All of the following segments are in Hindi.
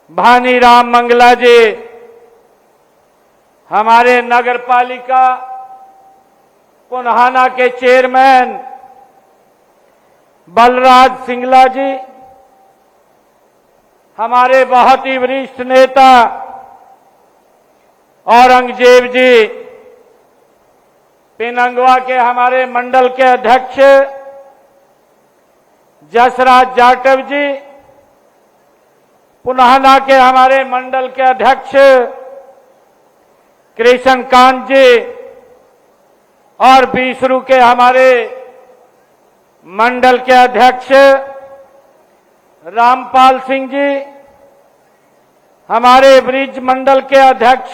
भानीराम मंगला जी, हमारे नगर पालिका पुन्हाना के चेयरमैन बलराज सिंगला जी, हमारे बहुत ही वरिष्ठ नेता औरंगजेब जी, पिनंगवा के हमारे मंडल के अध्यक्ष जसराज जाटव जी, पुन्हाना के हमारे मंडल के अध्यक्ष कृष्णकांत जी और बीसरू के हमारे मंडल के अध्यक्ष रामपाल सिंह जी, हमारे ब्रिज मंडल के अध्यक्ष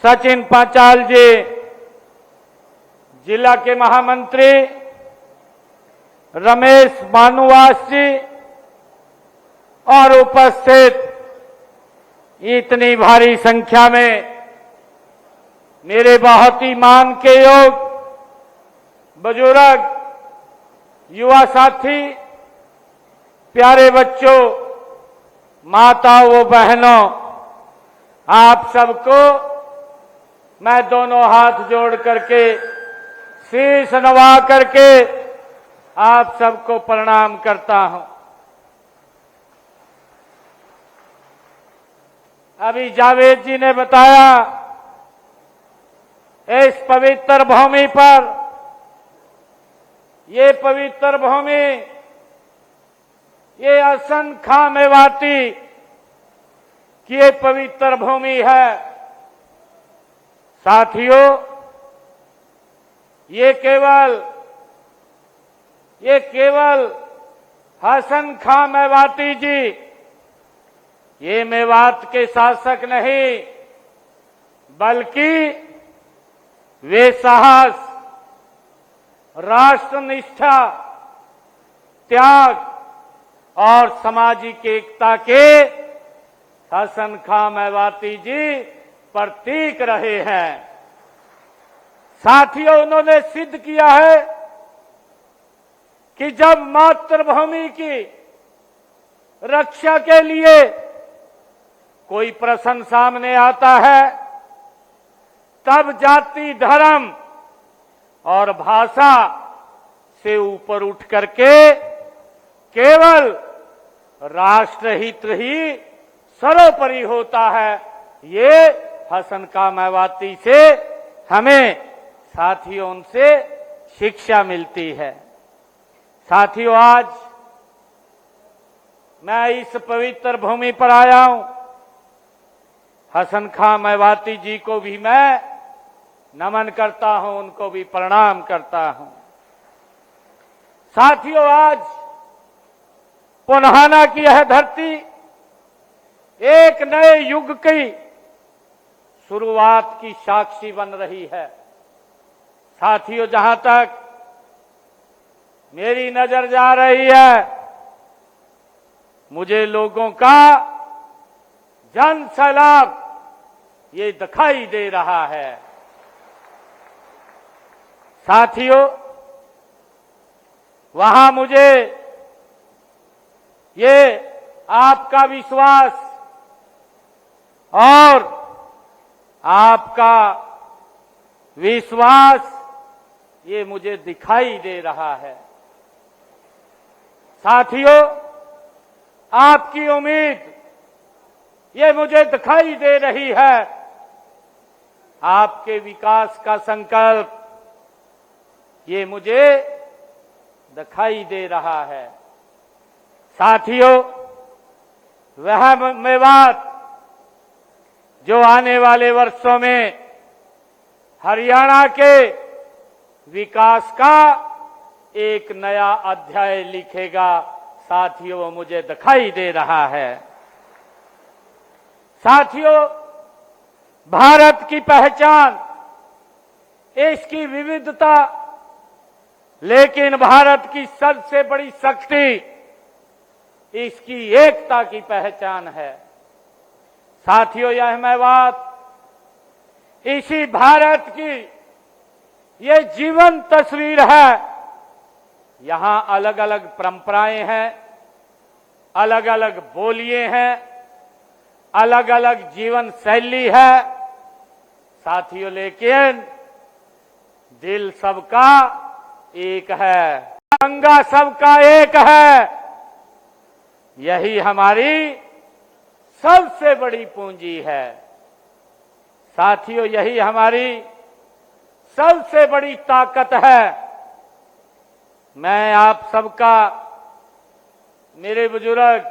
सचिन पांचाल जी, जिला के महामंत्री रमेश भानुवास जी और उपस्थित इतनी भारी संख्या में मेरे बहुत ही मान के योग बुजुर्ग, युवा साथी, प्यारे बच्चों, माताओं, बहनों, आप सबको मैं दोनों हाथ जोड़ करके शीश नवा करके आप सबको प्रणाम करता हूं। अभी जावेद जी ने बताया, इस पवित्र भूमि पर, ये पवित्र भूमि, ये असंख्य मेवाती की ये पवित्र भूमि है। साथियों, ये केवल हसन खां मेवाती जी, ये मेवात के शासक नहीं, बल्कि वे साहस, राष्ट्रनिष्ठा, त्याग और सामाजिक एकता के हसन खां मेवाती जी प्रतीक रहे हैं। साथियों, उन्होंने सिद्ध किया है कि जब मातृभूमि की रक्षा के लिए कोई प्रश्न सामने आता है, तब जाति, धर्म और भाषा से ऊपर उठ करके केवल राष्ट्रहित ही सर्वोपरि होता है। ये हसन खां मेवाती से हमें साथियों उनसे शिक्षा मिलती है। साथियों, आज मैं इस पवित्र भूमि पर आया हूं। हसन खां मेवाती जी को भी मैं नमन करता हूं, उनको भी प्रणाम करता हूं। साथियों, आज पुन्हाना की यह धरती एक नए युग की शुरुआत की साक्षी बन रही है। साथियों, जहां तक मेरी नजर जा रही है, मुझे लोगों का जन सैलाब ये दिखाई दे रहा है। साथियों, वहां मुझे ये आपका विश्वास और आपका विश्वास ये मुझे दिखाई दे रहा है। साथियों, आपकी उम्मीद ये मुझे दिखाई दे रही है। आपके विकास का संकल्प ये मुझे दिखाई दे रहा है। साथियों, वह मेवात जो आने वाले वर्षों में हरियाणा के विकास का एक नया अध्याय लिखेगा, साथियों, वो मुझे दिखाई दे रहा है। साथियों, भारत की पहचान इसकी विविधता, लेकिन भारत की सबसे बड़ी शक्ति इसकी एकता की पहचान है। साथियों, यह मेवात इसी भारत की ये जीवन तस्वीर है। यहां अलग अलग परंपराएं हैं, अलग अलग बोलियां हैं, अलग अलग जीवन शैली है साथियों, लेकिन दिल सबका एक है, तिरंगा सबका एक है। यही हमारी सबसे बड़ी पूंजी है साथियों, यही हमारी सबसे बड़ी ताकत है। मैं आप सबका, मेरे बुजुर्ग,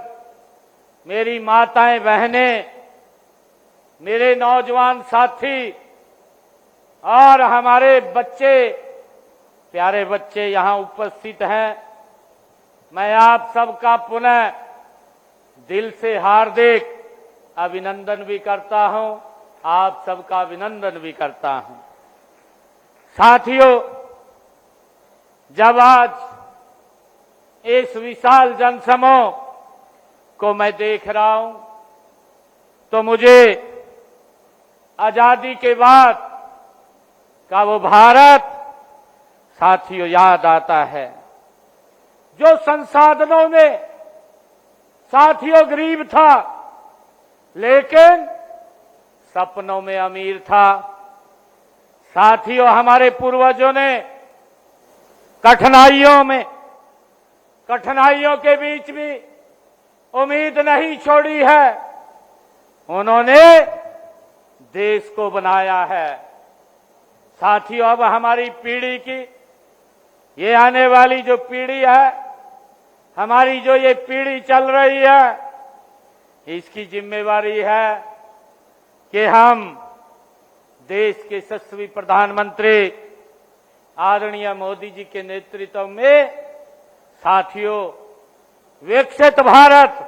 मेरी माताएं बहनें, मेरे नौजवान साथी और हमारे बच्चे, प्यारे बच्चे यहां उपस्थित हैं, मैं आप सबका पुनः दिल से हार्दिक अभिनंदन भी करता हूं, आप सबका अभिनंदन भी करता हूं। साथियों, जब आज इस विशाल जनसमूह को मैं देख रहा हूं तो मुझे आजादी के बाद का वो भारत साथियों याद आता है, जो संसाधनों में साथियों गरीब था लेकिन सपनों में अमीर था। साथियों, हमारे पूर्वजों ने कठिनाइयों के बीच भी उम्मीद नहीं छोड़ी है। उन्होंने देश को बनाया है। साथियों, अब हमारी पीढ़ी की, ये आने वाली जो पीढ़ी है, हमारी जो ये पीढ़ी चल रही है, इसकी जिम्मेवारी है कि हम देश के यशस्वी प्रधानमंत्री आदरणीय मोदी जी के नेतृत्व में साथियों विकसित भारत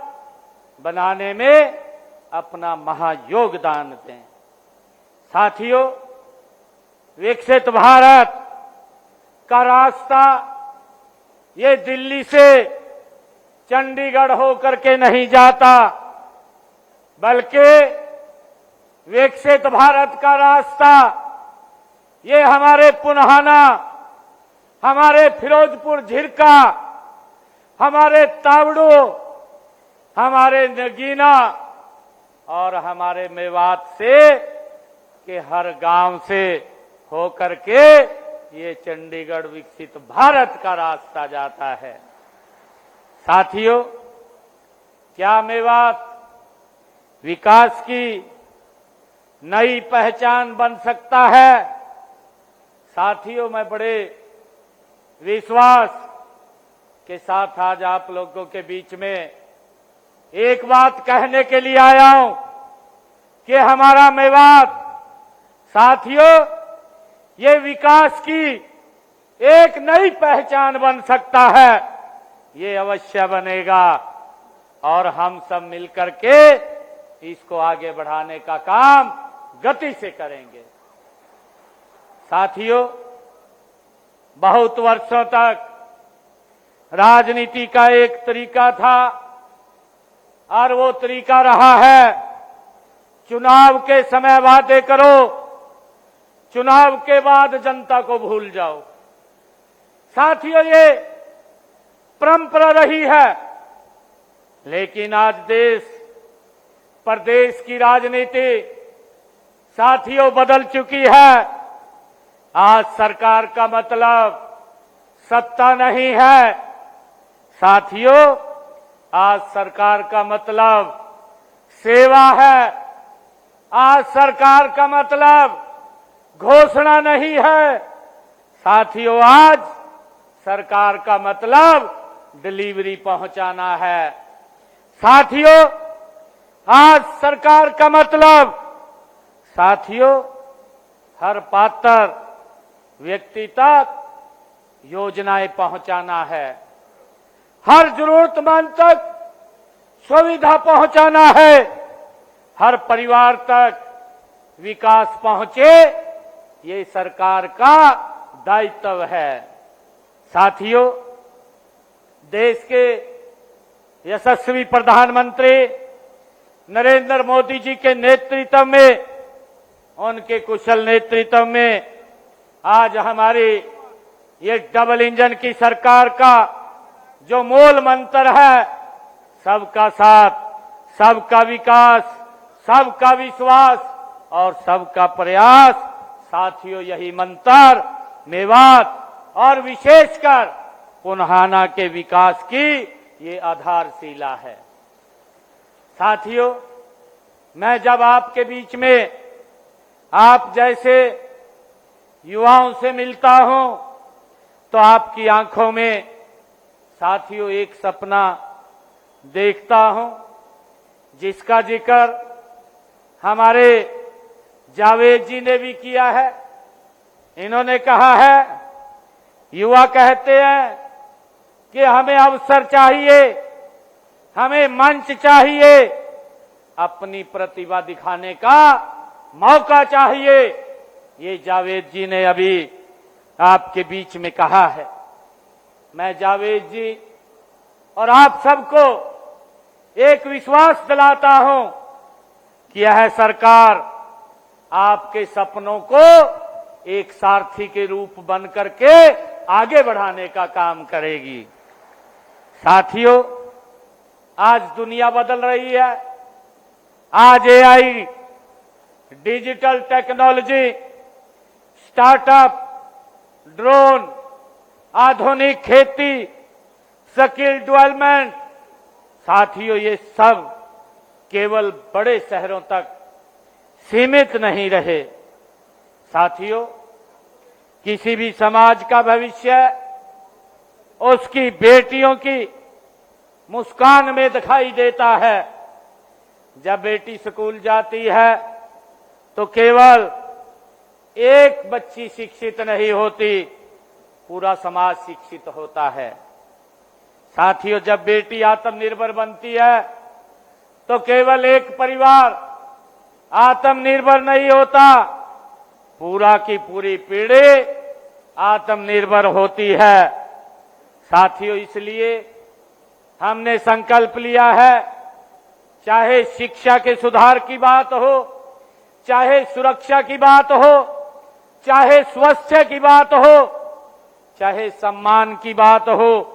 बनाने में अपना महायोगदान दें। साथियों, विकसित भारत का रास्ता ये दिल्ली से चंडीगढ़ होकर के नहीं जाता, बल्कि विकसित भारत का रास्ता ये हमारे पुन्हाना, हमारे फिरोजपुर झिरका, हमारे तावड़ू, हमारे नगीना और हमारे मेवात से के हर गांव से होकर के ये चंडीगढ़ विकसित भारत का रास्ता जाता है। साथियों, क्या मेवात विकास की नई पहचान बन सकता है? साथियों, मैं बड़े विश्वास के साथ आज आप लोगों के बीच में एक बात कहने के लिए आया हूं कि हमारा मेवात साथियों ये विकास की एक नई पहचान बन सकता है। ये अवश्य बनेगा और हम सब मिलकर के इसको आगे बढ़ाने का काम गति से करेंगे। साथियों, बहुत वर्षों तक राजनीति का एक तरीका था और वो तरीका रहा है चुनाव के समय वादे करो, चुनाव के बाद जनता को भूल जाओ। साथियों, ये परंपरा रही है, लेकिन आज देश प्रदेश की राजनीति साथियों बदल चुकी है। आज सरकार का मतलब सत्ता नहीं है साथियों, आज सरकार का मतलब सेवा है। आज सरकार का मतलब घोषणा नहीं है साथियों, आज सरकार का मतलब डिलीवरी पहुंचाना है। साथियों, आज सरकार का मतलब साथियों हर पात्र व्यक्ति तक योजनाएं पहुंचाना है, हर जरूरतमंद तक सुविधा पहुंचाना है, हर परिवार तक विकास पहुंचे, ये सरकार का दायित्व है। साथियों, देश के यशस्वी प्रधानमंत्री नरेंद्र मोदी जी के नेतृत्व में, उनके कुशल नेतृत्व में आज हमारी ये डबल इंजन की सरकार का जो मूल मंत्र है सबका साथ, सबका विकास, सबका विश्वास और सबका प्रयास। साथियों, यही मंत्र मेवात और विशेषकर पुन्हाना के विकास की ये आधारशिला है। साथियों, मैं जब आपके बीच में आप जैसे युवाओं से मिलता हूं तो आपकी आंखों में साथियों एक सपना देखता हूं, जिसका जिक्र हमारे जावेद जी ने भी किया है। इन्होंने कहा है, युवा कहते हैं कि हमें अवसर चाहिए, हमें मंच चाहिए, अपनी प्रतिभा दिखाने का मौका चाहिए। ये जावेद जी ने अभी आपके बीच में कहा है। मैं जावेद जी और आप सबको एक विश्वास दिलाता हूं कि यह सरकार आपके सपनों को एक सारथी के रूप बन करके आगे बढ़ाने का काम करेगी। साथियों, आज दुनिया बदल रही है। आज AI, digital technology, startup, drone, आधुनिक खेती, स्किल डेवलपमेंट, साथियों ये सब केवल बड़े शहरों तक सीमित नहीं रहे। साथियों, किसी भी समाज का भविष्य उसकी बेटियों की मुस्कान में दिखाई देता है। जब बेटी स्कूल जाती है तो केवल एक बच्ची शिक्षित नहीं होती, पूरा समाज शिक्षित होता है। साथियों, जब बेटी आत्मनिर्भर बनती है तो केवल एक परिवार आत्मनिर्भर नहीं होता, पूरा की पूरी पीढ़ी आत्मनिर्भर होती है। साथियों, इसलिए हमने संकल्प लिया है, चाहे शिक्षा के सुधार की बात हो, चाहे सुरक्षा की बात हो, चाहे स्वास्थ्य की बात हो, चाहे सम्मान की बात हो,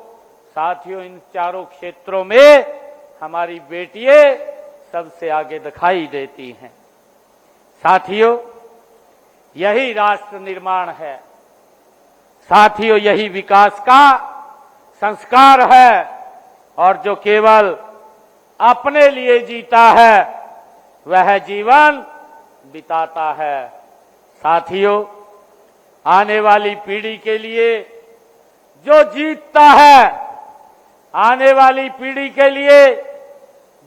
साथियों इन चारों क्षेत्रों में हमारी बेटियां सबसे आगे दिखाई देती हैं। साथियों, यही राष्ट्र निर्माण है। साथियों, यही विकास का संस्कार है। और जो केवल अपने लिए जीता है वह जीवन बिताता है। साथियों, आने वाली पीढ़ी के लिए जो जीतता है, आने वाली पीढ़ी के लिए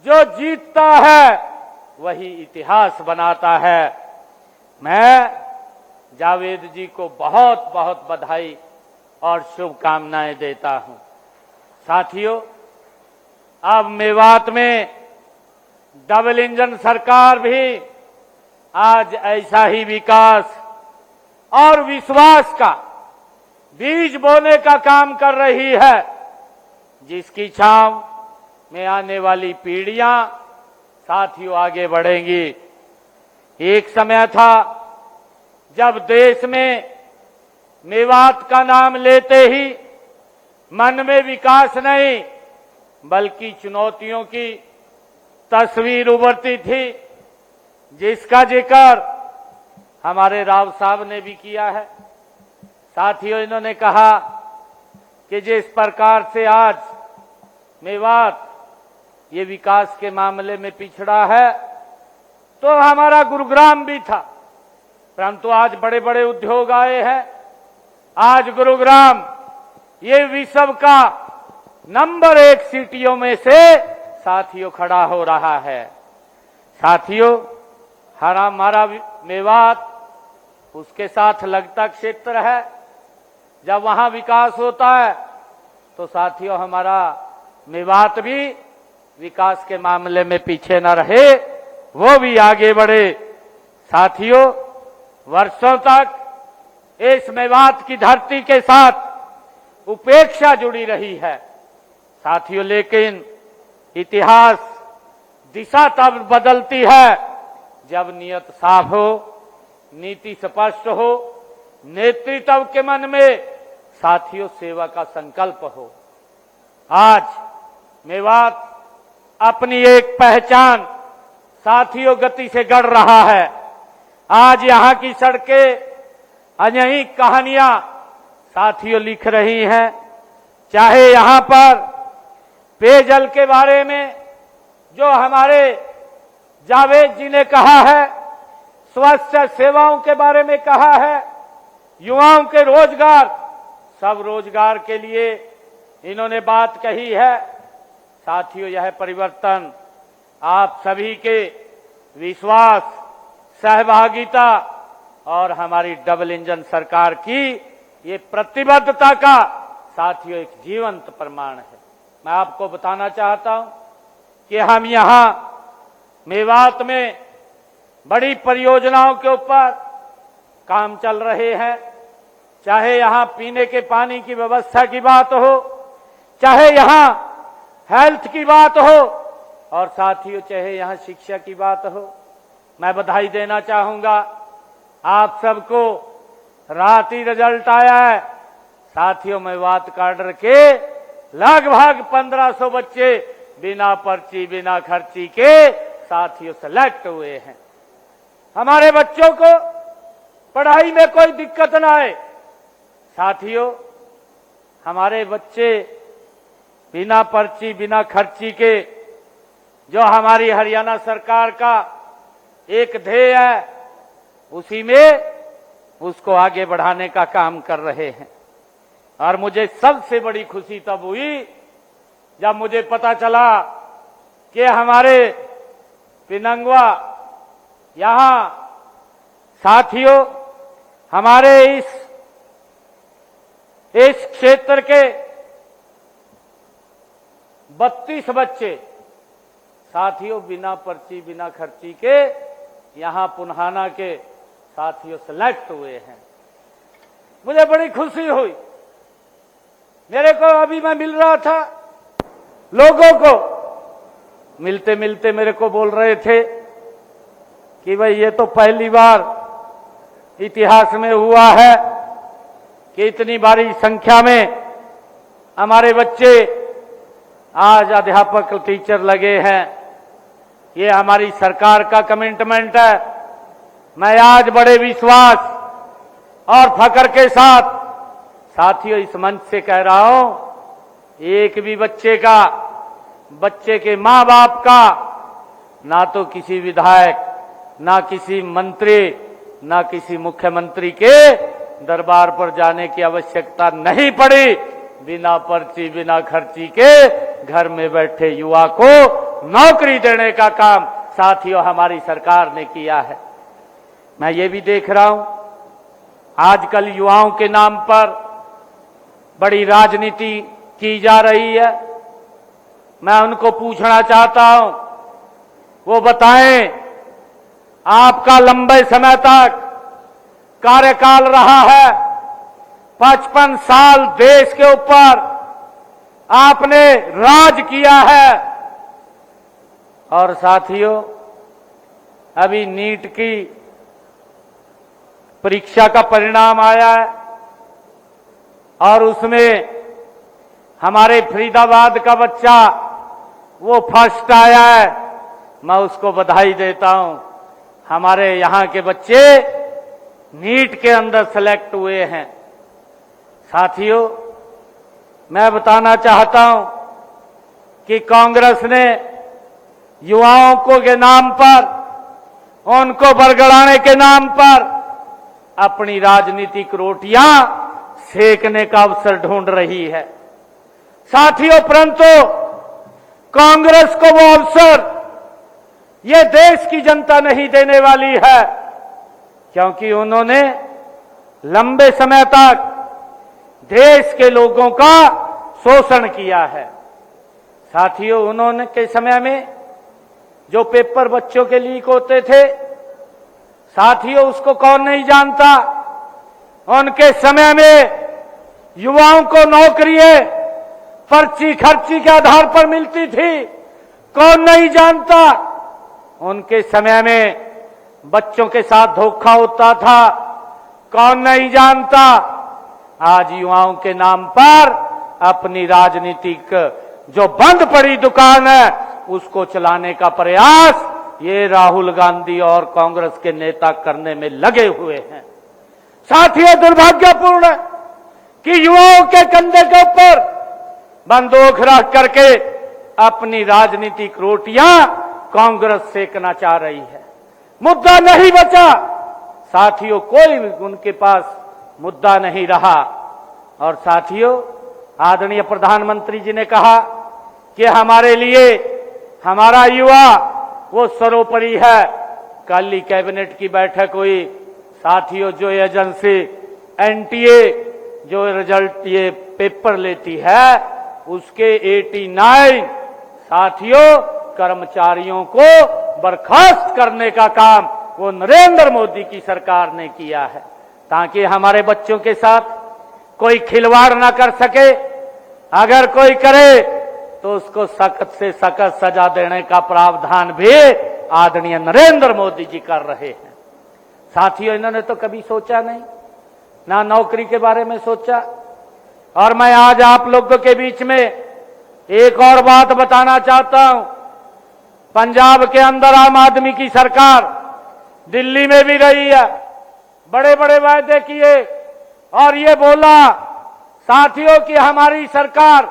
जो जीतता है वही इतिहास बनाता है। मैं जावेद जी को बहुत बहुत बधाई और शुभकामनाएं देता हूं। साथियों, अब मेवात में डबल इंजन सरकार भी आज ऐसा ही विकास और विश्वास का बीज बोने का काम कर रही है, जिसकी छांव में आने वाली पीढ़ियां साथियों आगे बढ़ेंगी। एक समय था जब देश में मेवात का नाम लेते ही मन में विकास नहीं बल्कि चुनौतियों की तस्वीर उभरती थी, जिसका जिक्र हमारे राव साहब ने भी किया है। साथियों, इन्होंने कहा कि जिस प्रकार से आज मेवात ये विकास के मामले में पिछड़ा है, तो हमारा गुरुग्राम भी था, परंतु आज बड़े बड़े उद्योग आए हैं। आज गुरुग्राम ये विश्व का नंबर 1 सिटियों में से साथियों खड़ा हो रहा है। साथियों, हमारा मेवात उसके साथ लगता क्षेत्र है। जब वहां विकास होता है तो साथियों हमारा मेवात भी विकास के मामले में पीछे न रहे, वो भी आगे बढ़े। साथियों, वर्षों तक इस मेवात की धरती के साथ उपेक्षा जुड़ी रही है। साथियों, लेकिन इतिहास दिशा तब बदलती है जब नियत साफ हो, नीति स्पष्ट हो, नेतृत्व के मन में साथियों सेवा का संकल्प हो। आज मेवात अपनी एक पहचान साथियों गति से गढ़ रहा है। आज यहाँ की सड़कें अनही कहानियां साथियों लिख रही हैं। चाहे यहाँ पर पेयजल के बारे में जो हमारे जावेद जी ने कहा है, स्वास्थ्य सेवाओं के बारे में कहा है, युवाओं के रोजगार, सब रोजगार के लिए इन्होंने बात कही है। साथियों, यह परिवर्तन आप सभी के विश्वास, सहभागिता और हमारी डबल इंजन सरकार की ये प्रतिबद्धता का साथियों एक जीवंत प्रमाण है। मैं आपको बताना चाहता हूं कि हम यहां मेवात में बड़ी परियोजनाओं के ऊपर काम चल रहे हैं। चाहे यहां पीने के पानी की व्यवस्था की बात हो, चाहे यहां हेल्थ की बात हो, और साथियों चाहे यहां शिक्षा की बात हो। मैं बधाई देना चाहूंगा आप सबको। रात ही रिजल्ट आया है साथियों, मेवात काडर के लगभग 1500 बच्चे बिना पर्ची बिना खर्ची के साथियों सेलेक्ट हुए हैं। हमारे बच्चों को पढ़ाई में कोई दिक्कत ना आए। साथियों, हमारे बच्चे बिना पर्ची बिना खर्ची के, जो हमारी हरियाणा सरकार का एक ध्येय है, उसी में उसको आगे बढ़ाने का काम कर रहे हैं। और मुझे सबसे बड़ी खुशी तब हुई जब मुझे पता चला कि हमारे पिनंगवा यहां साथियों हमारे इस क्षेत्र के 32 बच्चे साथियों बिना पर्ची बिना खर्ची के यहां पुन्हाना के साथियों सेलेक्ट हुए हैं। मुझे बड़ी खुशी हुई। मेरे को अभी मैं मिल रहा था, लोगों को मिलते मिलते मेरे को बोल रहे थे कि भाई ये तो पहली बार इतिहास में हुआ है कि इतनी भारी संख्या में हमारे बच्चे आज अध्यापक टीचर लगे हैं। ये हमारी सरकार का कमिटमेंट है। मैं आज बड़े विश्वास और फख्र के साथ साथियों इस मंच से कह रहा हूं, एक भी बच्चे के मां बाप का, ना तो किसी विधायक, ना किसी मंत्री, ना किसी मुख्यमंत्री के दरबार पर जाने की आवश्यकता नहीं पड़ी। बिना पर्ची बिना खर्ची के घर में बैठे युवा को नौकरी देने का काम साथियों हमारी सरकार ने किया है। मैं ये भी देख रहा हूं आजकल युवाओं के नाम पर बड़ी राजनीति की जा रही है। मैं उनको पूछना चाहता हूं, वो बताएं आपका लंबे समय तक कार्यकाल रहा है, 55 साल देश के ऊपर आपने राज किया है। और साथियों अभी नीट की परीक्षा का परिणाम आया है और उसमें हमारे फरीदाबाद का बच्चा वो फर्स्ट आया है। मैं उसको बधाई देता हूं। हमारे यहां के बच्चे नीट के अंदर सेलेक्ट हुए हैं। साथियों, मैं बताना चाहता हूं कि कांग्रेस ने युवाओं को के नाम पर, उनको बरगड़ाने के नाम पर अपनी राजनीतिक रोटियां सेकने का अवसर ढूंढ रही है। साथियों, परंतु कांग्रेस को वो अवसर ये देश की जनता नहीं देने वाली है, क्योंकि उन्होंने लंबे समय तक देश के लोगों का शोषण किया है। साथियों, उन्होंने के समय में जो पेपर बच्चों के लीक होते थे, साथियों उसको कौन नहीं जानता। उनके समय में युवाओं को नौकरियां पर्ची खर्ची के आधार पर मिलती थी, कौन नहीं जानता। उनके समय में बच्चों के साथ धोखा होता था, कौन नहीं जानता। आज युवाओं के नाम पर अपनी राजनीतिक जो बंद पड़ी दुकान है उसको चलाने का प्रयास ये राहुल गांधी और कांग्रेस के नेता करने में लगे हुए हैं। साथियों, दुर्भाग्यपूर्ण है कि युवाओं के कंधे के ऊपर बंदूक रख करके अपनी राजनीतिक रोटियां कांग्रेस सेकना चाह रही है। मुद्दा नहीं बचा साथियों, कोई उनके पास मुद्दा नहीं रहा। और साथियों, आदरणीय प्रधानमंत्री जी ने कहा कि हमारे लिए हमारा युवा वो सर्वोपरि है। कल ही कैबिनेट की बैठक हुई साथियों, जो एजेंसी एनटीए जो रिजल्ट ये पेपर लेती है उसके 89 साथियों कर्मचारियों को बर्खास्त करने का काम वो नरेंद्र मोदी की सरकार ने किया है, ताकि हमारे बच्चों के साथ कोई खिलवाड़ ना कर सके। अगर कोई करे तो उसको सख्त से सख्त सजा देने का प्रावधान भी आदरणीय नरेंद्र मोदी जी कर रहे हैं। साथियों, इन्होंने तो कभी सोचा नहीं, ना नौकरी के बारे में सोचा। और मैं आज आप लोगों के बीच में एक और बात बताना चाहता हूं। पंजाब के अंदर आम आदमी की सरकार दिल्ली में भी रही है, बड़े बड़े वायदे किए और ये बोला साथियों कि हमारी सरकार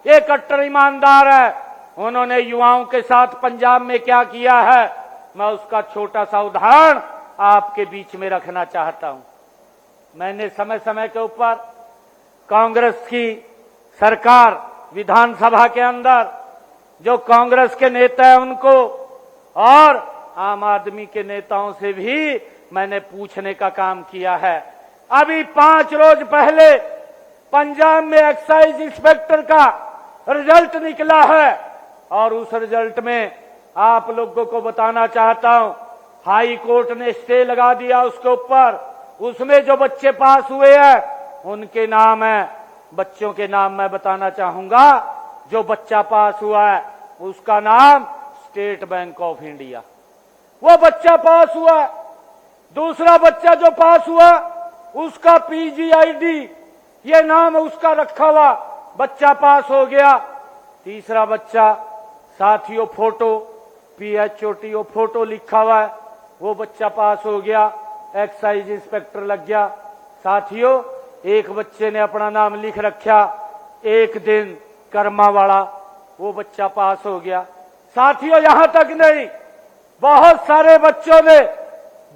ये कट्टर ईमानदार है। उन्होंने युवाओं के साथ पंजाब में क्या किया है, मैं उसका छोटा सा उदाहरण आपके बीच में रखना चाहता हूं। मैंने समय समय के ऊपर कांग्रेस की सरकार विधानसभा के अंदर जो कांग्रेस के नेता हैं उनको और आम आदमी के नेताओं से भी मैंने पूछने का काम किया है। अभी 5 रोज पहले पंजाब में एक्साइज इंस्पेक्टर का रिजल्ट निकला है और उस रिजल्ट में आप लोगों को बताना चाहता हूं, हाई कोर्ट ने स्टे लगा दिया उसके ऊपर। उसमें जो बच्चे पास हुए हैं उनके नाम है, बच्चों के नाम मैं बताना चाहूंगा। जो बच्चा पास हुआ है उसका नाम स्टेट बैंक ऑफ इंडिया, वो बच्चा पास हुआ। दूसरा बच्चा जो पास हुआ उसका पीजीआईडी ये नाम उसका रखा हुआ, बच्चा पास हो गया। तीसरा बच्चा साथियों फोटो PHOTO फोटो लिखा हुआ है, वो बच्चा पास हो गया, एक्साइज इंस्पेक्टर लग गया। साथियों, एक बच्चे ने अपना नाम लिख रखा एक दिन कर्मा वाला, वो बच्चा पास हो गया। साथियों, यहां तक नहीं, बहुत सारे बच्चों ने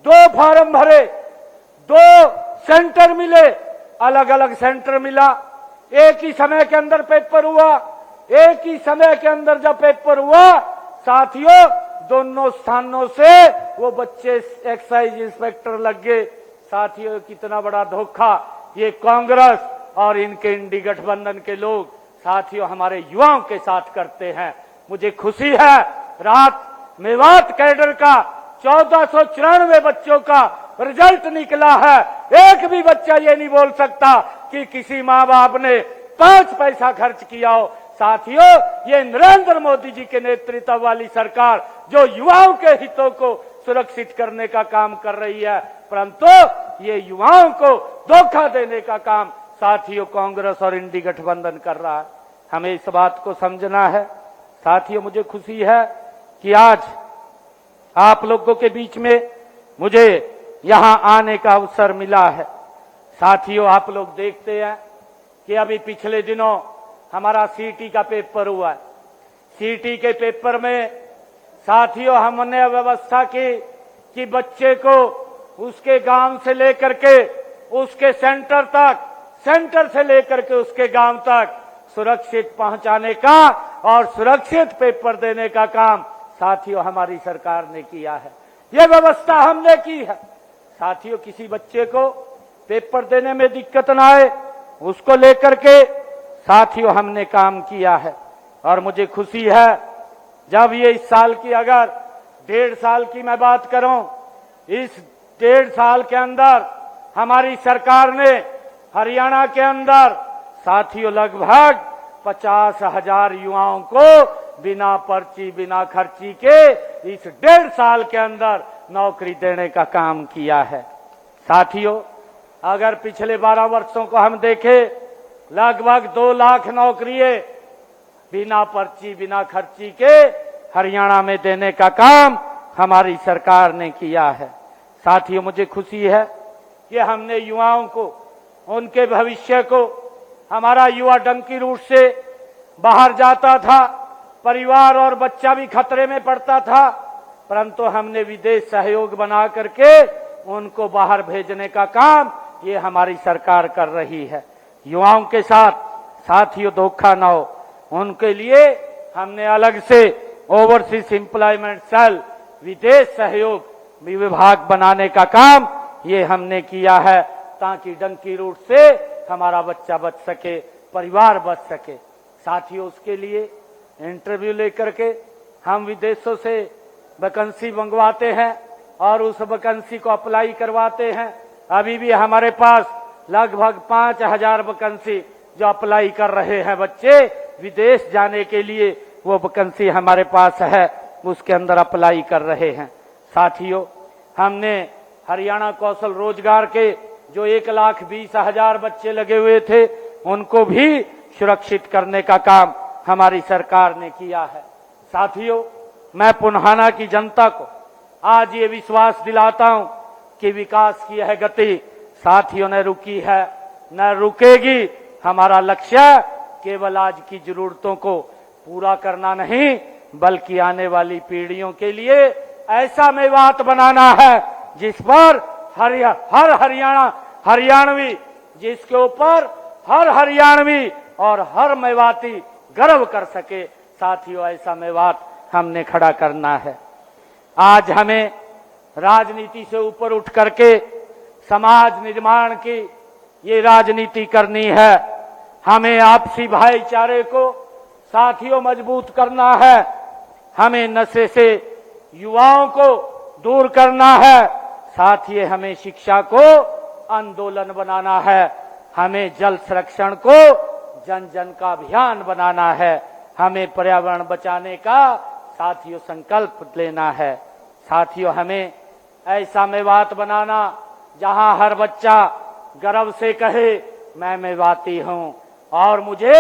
2 फार्म भरे, 2 सेंटर मिले, अलग अलग सेंटर मिला, एक ही समय के अंदर पेपर हुआ। एक ही समय के अंदर जब पेपर हुआ साथियों, दोनों स्थानों से वो बच्चे एक्साइज इंस्पेक्टर लग गए। साथियों, कितना बड़ा धोखा ये कांग्रेस और इनके इंडी गठबंधन के लोग साथियों हमारे युवाओं के साथ करते हैं। मुझे खुशी है, रात मेवात कैडर का 1494 बच्चों का रिजल्ट निकला है। एक भी बच्चा ये नहीं बोल सकता कि किसी माँ बाप ने 5 पैसा खर्च किया हो। साथियों, ये नरेंद्र मोदी जी के नेतृत्व वाली सरकार जो युवाओं के हितों को सुरक्षित करने का काम कर रही है, परंतु ये युवाओं को धोखा देने का काम साथियों कांग्रेस और इंडी गठबंधन कर रहा है। हमें इस बात को समझना है। साथियों, मुझे खुशी है कि आज आप लोगों के बीच में मुझे यहां आने का अवसर मिला है। साथियों, आप लोग देखते हैं कि अभी पिछले दिनों हमारा सीटी का पेपर हुआ है। सीटी के पेपर में साथियों हमने व्यवस्था की कि बच्चे को उसके गांव से लेकर के उसके सेंटर तक, सेंटर से लेकर के उसके गांव तक सुरक्षित पहुंचाने का और सुरक्षित पेपर देने का काम साथियों हमारी सरकार ने किया है। ये व्यवस्था हमने की है। साथियों, किसी बच्चे को पेपर देने में दिक्कत ना आए उसको लेकर के साथियों हमने काम किया है। और मुझे खुशी है, जब ये इस साल की अगर 1.5 साल की मैं बात करूं, इस 1.5 साल के अंदर हमारी सरकार ने हरियाणा के अंदर साथियों लगभग 50,000 युवाओं को बिना पर्ची बिना खर्ची के इस 1.5 साल के अंदर नौकरी देने का काम किया है। साथियों, अगर पिछले 12 वर्षों को हम देखें, लगभग 2 लाख नौकरियां बिना पर्ची बिना खर्ची के हरियाणा में देने का काम हमारी सरकार ने किया है। साथियों, मुझे खुशी है कि हमने युवाओं को, उनके भविष्य को, हमारा युवा डंकी रूट से बाहर जाता था, परिवार और बच्चा भी खतरे में पड़ता था, परंतु हमने विदेश सहयोग बना करके उनको बाहर भेजने का काम ये हमारी सरकार कर रही है। युवाओं के साथ साथियों धोखा न हो, उनके लिए हमने अलग से ओवरसीज एम्प्लॉयमेंट सेल, विदेश सहयोग विभाग बनाने का काम ये हमने किया है, ताकि डंकी रूट से हमारा बच्चा बच सके, परिवार बच सके। साथियों, उसके लिए इंटरव्यू लेकर के हम विदेशों से वैकेंसी मंगवाते हैं और उस वैकेंसी को अप्लाई करवाते हैं। अभी भी हमारे पास लगभग 5000 वैकेंसी जो अप्लाई कर रहे हैं बच्चे विदेश जाने के लिए, वो वैकेंसी हमारे पास है, उसके अंदर अप्लाई कर रहे हैं। साथियों, हमने हरियाणा कौशल रोजगार के जो 1,20,000 बच्चे लगे हुए थे, उनको भी सुरक्षित करने का काम हमारी सरकार ने किया है। साथियों, मैं पुन्हाना की जनता को आज ये विश्वास दिलाता हूं कि विकास की यह गति साथियों ने रुकी है, न रुकेगी। हमारा लक्ष्य केवल आज की जरूरतों को पूरा करना नहीं, बल्कि आने वाली पीढ़ियों के लिए ऐसा मेवात बनाना है जिस पर हर हरियाणवी, जिसके ऊपर हर हरियाणवी और हर मेवाती गर्व कर सके। साथियों, ऐसा मेवात हमने खड़ा करना है। आज हमें राजनीति से ऊपर उठ करके समाज निर्माण की ये राजनीति करनी है। हमें आपसी भाईचारे को साथियों मजबूत करना है। हमें नशे से युवाओं को दूर करना है। साथियों, हमें शिक्षा को आंदोलन बनाना है। हमें जल संरक्षण को जन जन का अभियान बनाना है। हमें पर्यावरण बचाने का साथियों संकल्प लेना है। साथियों, हमें ऐसा मेवात बनाना जहां हर बच्चा गर्व से कहे मैं मेवाती हूं और मुझे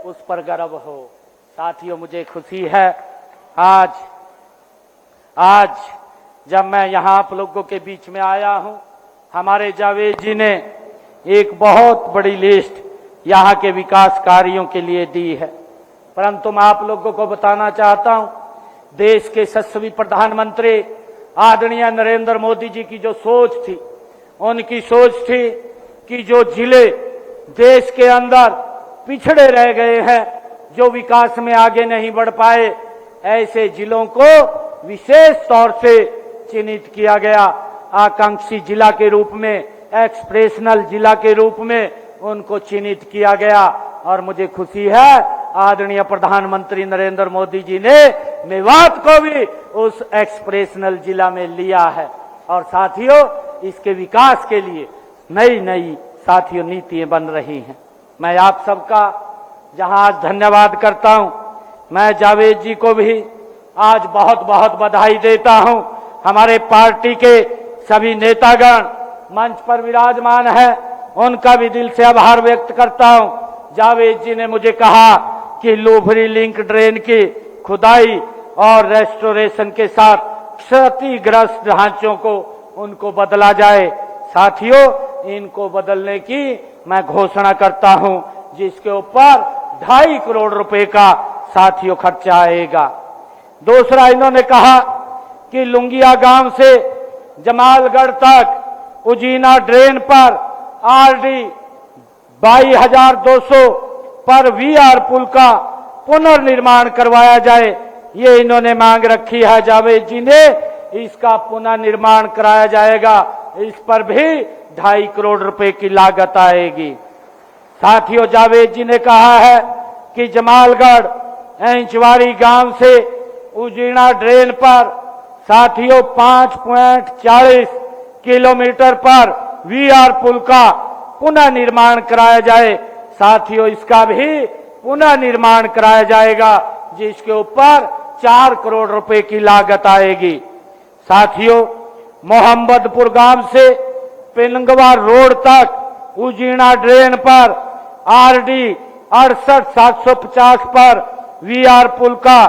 उस पर गर्व हो। साथियों, मुझे खुशी है आज जब मैं यहां आप लोगों के बीच में आया हूं, हमारे जावेद जी ने एक बहुत बड़ी लिस्ट यहां के विकास कार्यों के लिए दी है। परंतु मैं आप लोगों को बताना चाहता हूं, देश के यशस्वी प्रधानमंत्री आदरणीय नरेंद्र मोदी जी की जो सोच थी, उनकी सोच थी कि जो जिले देश के अंदर पिछड़े रह गए हैं, जो विकास में आगे नहीं बढ़ पाए, ऐसे जिलों को विशेष तौर से चिन्हित किया गया। आकांक्षी जिला के रूप में, एक्सप्रेशनल जिला के रूप में उनको चिन्हित किया गया। और मुझे खुशी है आदरणीय प्रधानमंत्री नरेंद्र मोदी जी ने मेवात को भी उस एक्सप्रेशनल जिला में लिया है। और साथियों, इसके विकास के लिए नई नई साथियों नीतियां बन रही हैं। मैं आप सबका जहां आज धन्यवाद करता हूं, मैं जावेद जी को भी आज बहुत बहुत बधाई देता हूं। हमारे पार्टी के सभी नेतागण मंच पर विराजमान हैं, उनका भी दिल से आभार व्यक्त करता हूं। जावेद जी ने मुझे कहा कि लोभरी लिंक ड्रेन की खुदाई और रेस्टोरेशन के साथ क्षतिग्रस्त ढांचों को उनको बदला जाए। साथियों, इनको बदलने की मैं घोषणा करता हूं, जिसके ऊपर 2.5 करोड़ रुपए का साथियों खर्चा आएगा। दूसरा, इन्होंने कहा कि लुंगिया गांव से जमालगढ़ तक उजीना ड्रेन पर आरडी 22,200 पर वीआर पुल का पुनर्निर्माण करवाया जाए। ये इन्होंने मांग रखी है जावेद जी ने, इसका पुनर्निर्माण कराया जाएगा। इस पर भी 2.5 करोड़ रुपए की लागत आएगी। साथियों, जावेद जी ने कहा है कि जमालगढ़ एंचवाड़ी गांव से उजीना ड्रेन पर साथियों 5.40 किलोमीटर पर वीआर पुल का पुनः निर्माण कराया जाए। साथियों, इसका भी पुनः निर्माण कराया जाएगा, जिसके ऊपर 4 करोड़ रुपए की लागत आएगी। साथियों, मोहम्मदपुर गांव से पिलंगवा रोड तक उजीना ड्रेन पर आरडी 68,750 पर वीआर पुल का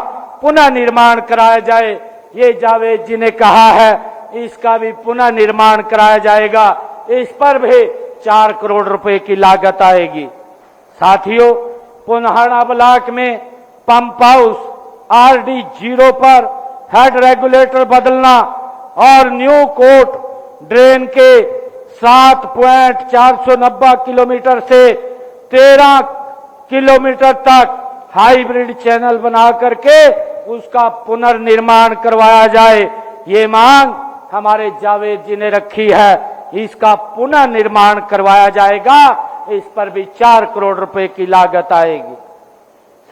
पुनः निर्माण कराया जाए। ये जावेद जी ने कहा है, इसका भी पुनः निर्माण कराया जाएगा। इस पर भी 4 करोड़ रुपए की लागत आएगी। साथियों, पुनहाना ब्लॉक में पंप हाउस RD 0 पर हेड रेगुलेटर बदलना और न्यू कोट ड्रेन के 7.490 किलोमीटर से 13 किलोमीटर तक हाइब्रिड चैनल बना करके उसका पुनर्निर्माण करवाया जाए। ये मांग हमारे जावेद जी ने रखी है, इसका पुनः निर्माण करवाया जाएगा। इस पर भी 4 करोड़ रुपए की लागत आएगी।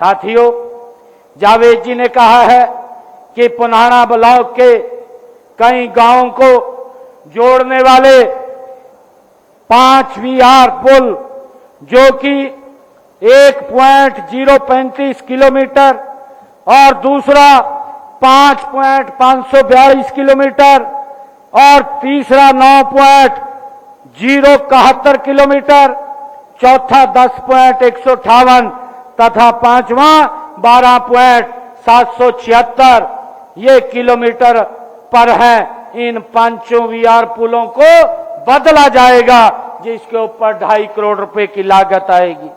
साथियों, जावेद जी ने कहा है कि पुनहाना ब्लॉक के कई गांवों को जोड़ने वाले 5 VR पुल जो कि 1.035 किलोमीटर और दूसरा 5.542 किलोमीटर और तीसरा 9.071 किलोमीटर, चौथा 10.158 तथा पांचवा 12.776 ये किलोमीटर पर है। इन 5 VR पुलों को बदला जाएगा, जिसके ऊपर 2.5 करोड़ रुपए की लागत आएगी।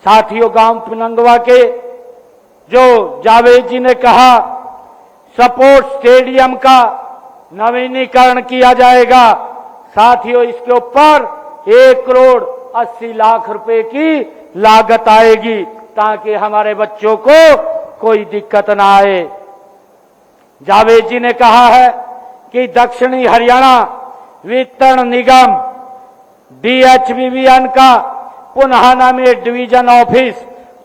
साथियों, गांव पिनंगवा के जो जावेद जी ने कहा स्पोर्ट्स स्टेडियम का नवीनीकरण किया जाएगा। साथियों, इसके ऊपर 1 करोड़ 80 लाख रुपए की लागत आएगी, ताकि हमारे बच्चों को कोई दिक्कत ना आए। जावेद जी ने कहा है कि दक्षिणी हरियाणा वितरण निगम DHBBN का पुनहाना में डिवीजन ऑफिस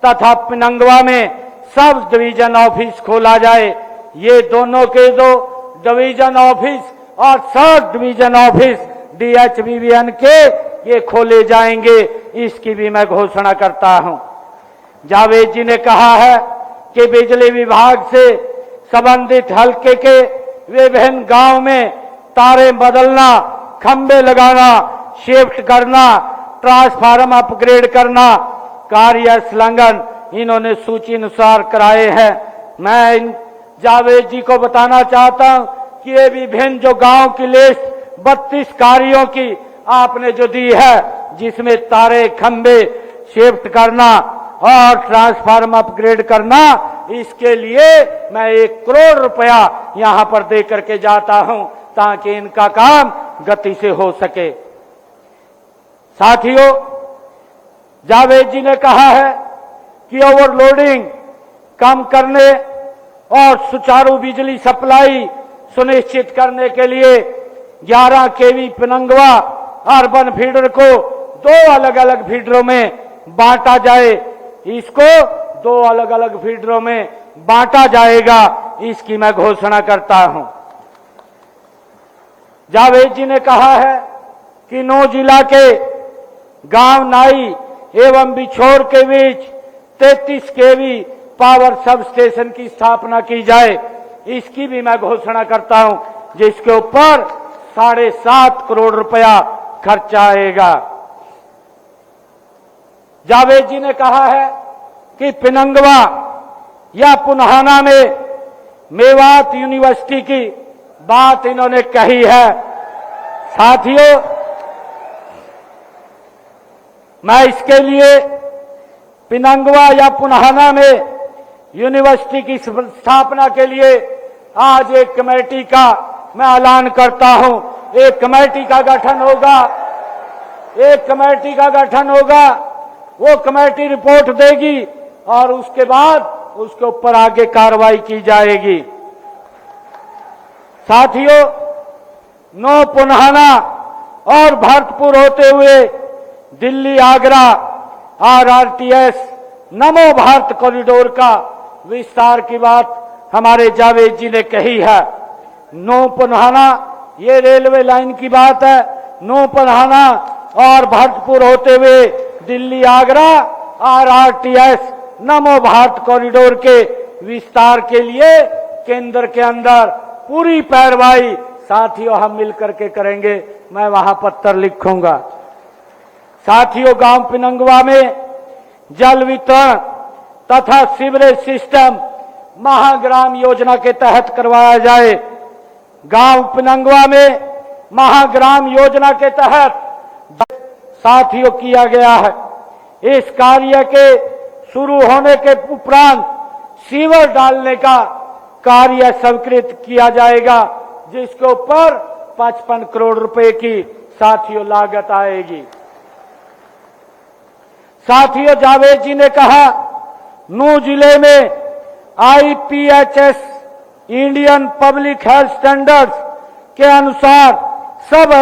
तथा पिनंगवा में सब डिवीजन ऑफिस खोला जाए। ये दोनों के दो डिवीजन ऑफिस और सब डिवीजन ऑफिस DHBBN के ये खोले जाएंगे, इसकी भी मैं घोषणा करता हूं। जावेद जी ने कहा है कि बिजली विभाग से संबंधित हलके के विभिन्न गांव में तारे बदलना, खंबे लगाना, शिफ्ट करना, ट्रांसफार्म अपग्रेड करना, कार्य संलग्न इन्होंने सूची अनुसार कराए हैं। मैं इन जावेद जी को बताना चाहता हूं कि ये विभिन्न जो गांव की लिस्ट 32 कार्यों की आपने जो दी है, जिसमें तारे, खंबे शिफ्ट करना और ट्रांसफार्म अपग्रेड करना, इसके लिए मैं 1 करोड़ रुपया यहां पर दे करके जाता हूं, ताकि इनका काम गति से हो सके। साथियों, जावेद जी ने कहा है कि ओवरलोडिंग कम करने और सुचारू बिजली सप्लाई सुनिश्चित करने के लिए 11 kV पिनंगवा अर्बन फीडर को 2 अलग अलग फीडरों में बांटा जाए। इसको 2 अलग अलग फीडरों में बांटा जाएगा, इसकी मैं घोषणा करता हूं। जावेद जी ने कहा है कि 9 जिला के गांव नाई एवं बिछोर के बीच 33 kV पावर सब स्टेशन की स्थापना की जाए, इसकी भी मैं घोषणा करता हूं, जिसके ऊपर 7.5 करोड़ रुपया खर्चा आएगा। जावेद जी ने कहा है कि पिनंगवा या पुनहाना में मेवात यूनिवर्सिटी की बात इन्होंने कही है। साथियों, मैं इसके लिए पिनंगवा या पुनहाना में यूनिवर्सिटी की स्थापना के लिए आज एक कमेटी का मैं ऐलान करता हूं। एक कमेटी का गठन होगा, एक कमेटी का गठन होगा, वो कमेटी रिपोर्ट देगी और उसके बाद उसके ऊपर आगे कार्रवाई की जाएगी। साथियों, 9 पुनहाना और भरतपुर होते हुए दिल्ली आगरा RRTS नमो भारत कॉरिडोर का विस्तार की बात हमारे जावेद जी ने कही है। 9 पुनहाना ये रेलवे लाइन की बात है। 9 पुनहाना और भरतपुर होते हुए दिल्ली आगरा RRTS नमो भारत कॉरिडोर के विस्तार के लिए केंद्र के अंदर पूरी पैरवाई साथियों हम मिलकर के करेंगे। मैं वहां पत्र लिखूंगा। साथियों, गांव पिनंगवा में जल वितरण तथा सीवरेज सिस्टम महाग्राम योजना के तहत करवाया जाए। गांव पिनंगवा में महाग्राम योजना के तहत साथियों किया गया है। इस कार्य के शुरू होने के उपरांत सीवर डालने का कार्य स्वीकृत किया जाएगा, जिसके ऊपर 55 करोड़ रुपए की साथियों लागत आएगी। साथियों, जावेद जी ने कहा नूंह जिले में IPHS Indian public health standards के अनुसार सब